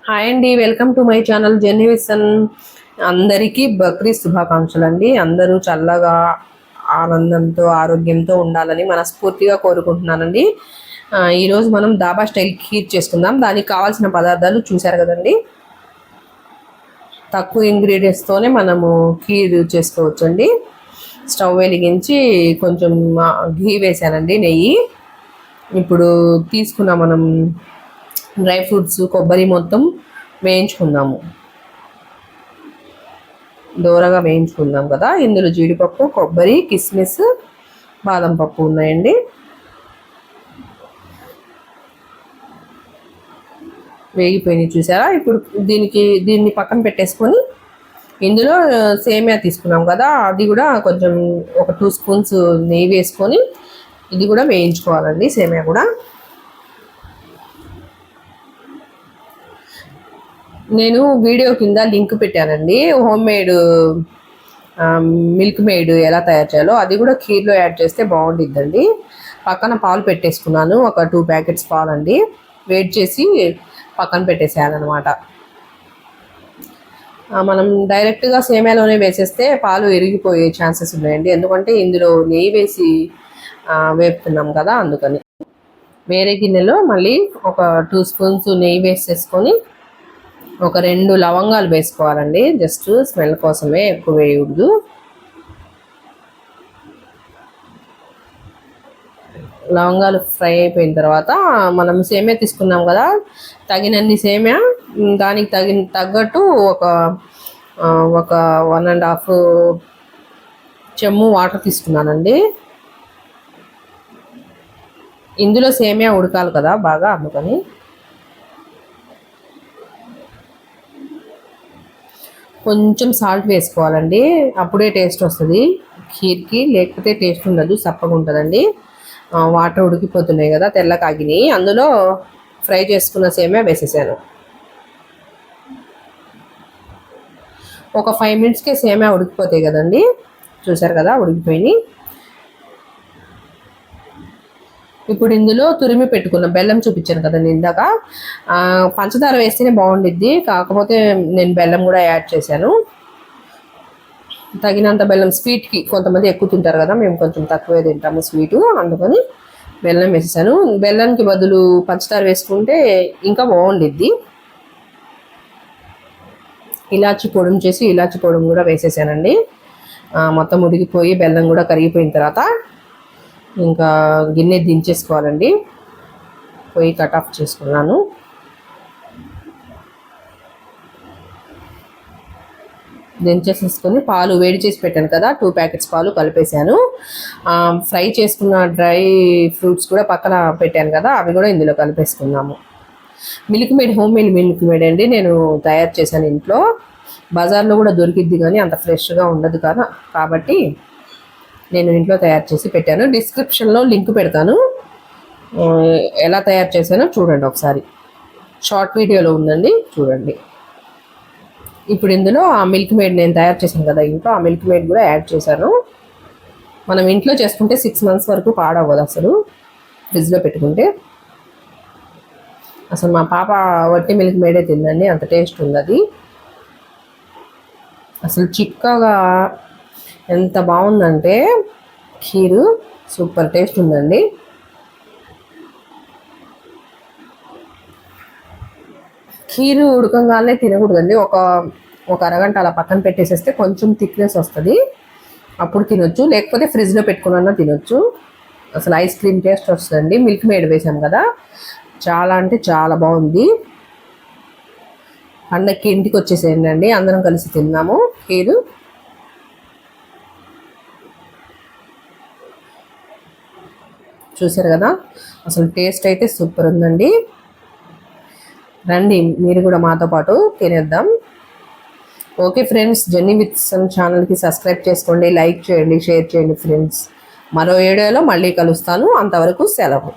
Hi అండి, welcome to my channel Jenny విసన్. అందరికీ బక్రీద్ శుభాకాంక్షలు అండి. అందరూ చల్లగా ఆనందంతో ఆరోగ్యంతో ఉండాలని మనస్ఫూర్తిగా కోరుకుంటున్నానండి. ఈరోజు మనం దాబా స్టైల్ ఖీర్ చేసుకుందాం. దానికి కావాల్సిన పదార్థాలు చూశారు కదండి. తక్కువ ఇంగ్రీడియంట్స్తోనే మనము ఖీర్ చేసుకోవచ్చండి. స్టవ్ వెలిగించి కొంచెం ఘీ వేసానండి, నెయ్యి. ఇప్పుడు తీసుకున్న మనం డ్రై ఫ్రూట్స్, కొబ్బరి మొత్తం వేయించుకుందాము, దూరగా వేయించుకుందాం కదా. ఇందులో జీడిపప్పు, కొబ్బరి, కిస్మిస్, బాదం పప్పు ఉన్నాయండి. వేగిపోయినాయి చూసారా. ఇప్పుడు దీన్ని పక్కన పెట్టేసుకొని ఇందులో సేమియా తీసుకున్నాం కదా, అది కూడా కొంచెం ఒక 2 స్పూన్స్ నెయ్యి వేసుకొని ఇది కూడా వేయించుకోవాలండి. సేమియా కూడా నేను వీడియో కింద లింక్ పెట్టానండి. హోమ్ మేడ్ మిల్క్ మేడ్ ఎలా తయారు చేయాలో అది కూడా ఖీర్లో యాడ్ చేస్తే బాగుండిద్దండి. పక్కన పాలు పెట్టేసుకున్నాను, ఒక 2 ప్యాకెట్స్ పాలు అండి. వేడి చేసి పక్కన పెట్టేసేయాలన్నమాట. మనం డైరెక్ట్గా సేమియాలోనే వేసేస్తే పాలు విరిగిపోయే ఛాన్సెస్ ఉన్నాయండి, ఎందుకంటే ఇందులో నెయ్యి వేసి వేపుతున్నాం కదా, అందుకని. వేరే గిన్నెలో మళ్ళీ ఒక 2 స్పూన్స్ నెయ్యి వేసేసుకొని ఒక 2 లవంగాలు వేసుకోవాలండి, జస్ట్ స్మెల్ కోసమే, ఎక్కువ వేయకూడదు. లవంగాలు ఫ్రై అయిపోయిన తర్వాత మనం సేమియా తీసుకున్నాం కదా, తగినన్ని సేమియా, దానికి తగ్గట్టు ఒక 1.5 చెంచా వాటర్ తీసుకున్నానండి. ఇందులో సేమియా ఉడకాలి కదా బాగా, అందుకని. కొంచెం సాల్ట్ వేసుకోవాలండి, అప్పుడే టేస్ట్ వస్తుంది ఖీర్కి, లేకపోతే టేస్ట్ ఉండదు, సప్పగా ఉంటుందండి. వాటర్ ఉడికిపోతున్నాయి కదా, తెల్ల కాగినాయి. అందులో ఫ్రై చేసుకున్న సేమియా వేసేసాను. ఒక 5 మినిట్స్కే సేమియా ఉడికిపోతాయి కదండి. చూసారు కదా, ఉడికిపోయినాయి. ఇప్పుడు ఇందులో తురిమి పెట్టుకున్న బెల్లం చూపించాను కదండి ఇందాక. పంచదార వేస్తేనే బాగుండిద్ది, కాకపోతే నేను బెల్లం కూడా యాడ్ చేశాను. తగినంత బెల్లం, స్వీట్కి కొంతమంది ఎక్కువ తింటారు కదా, మేము కొంచెం తక్కువే తింటాము స్వీటు, అందుకని బెల్లం వేసేసాను. బెల్లంకి బదులు పంచదార వేసుకుంటే ఇంకా బాగుండిద్ది. ఇలాచి పొడి చేసి ఇలాచి పొడి కూడా వేసేసానండి. మొత్తం ఉడికిపోయి బెల్లం కూడా కరిగిపోయిన తర్వాత ఇంకా గిన్నె దించేసుకోవాలండి. పొయ్యి కట్ ఆఫ్ చేసుకున్నాను. దించేసేసుకొని పాలు వేడి చేసి పెట్టాను కదా, 2 ప్యాకెట్స్ పాలు కలిపేశాను. ఫ్రై చేసుకున్న డ్రై ఫ్రూట్స్ కూడా పక్కన పెట్టాను కదా, అవి కూడా ఇందులో కలిపేసుకున్నాము. Milkmaid, homemade milkmaid అండి, నేను తయారు చేశాను ఇంట్లో. బజార్లో కూడా దొరికిద్ది కానీ అంత ఫ్రెష్గా ఉండదు కదా, కాబట్టి నేను ఇంట్లో తయారు చేసి పెట్టాను. డిస్క్రిప్షన్లో లింక్ పెడతాను, ఎలా తయారు చేశానో చూడండి ఒకసారి. షార్ట్ వీడియోలో ఉందండి, చూడండి. ఇప్పుడు ఇందులో ఆ మిల్క్ మేడ్ నేను తయారు చేశాను కదా ఇంట్లో, ఆ మిల్క్ మేడ్ కూడా యాడ్ చేశాను. మనం ఇంట్లో చేసుకుంటే 6 మంత్స్ వరకు పాడవ్వదు అసలు, ఫ్రిడ్జ్లో పెట్టుకుంటే. అసలు మా పాప వట్టి మిల్క్ మేడే తిందండి, అంత టేస్ట్ ఉంది అది. అసలు చిక్కగా ఎంత బాగుందంటే ఖీరు, సూపర్ టేస్ట్ ఉందండి. ఖీరు ఉడకంగానే తినకూడదండి, ఒక అరగంట అలా పక్కన పెట్టేసేస్తే కొంచెం థిక్నెస్ వస్తుంది, అప్పుడు తినొచ్చు. లేకపోతే ఫ్రిడ్జ్లో పెట్టుకున్నా తినొచ్చు. అసలు ఐస్ క్రీమ్ టేస్ట్ వస్తుందండి. మిల్క్ మేడ్ వేసాం కదా, చాలా అంటే చాలా బాగుంది. పండక్కి ఇంటికి వచ్చేసేయండి అండి, అందరం కలిసి తిన్నాము ఖీరు. చూసారు కదా, అసలు టేస్ట్ అయితే సూపర్ ఉందండి. రండి మీరు కూడా మాతో పాటు తినేద్దాం. ఓకే ఫ్రెండ్స్, జెన్నీ విసన్ ఛానల్కి సబ్స్క్రైబ్ చేసుకోండి, లైక్ చేయండి, షేర్ చేయండి ఫ్రెండ్స్. మరో వీడియోలో మళ్ళీ కలుస్తాను, అంతవరకు సెలవు.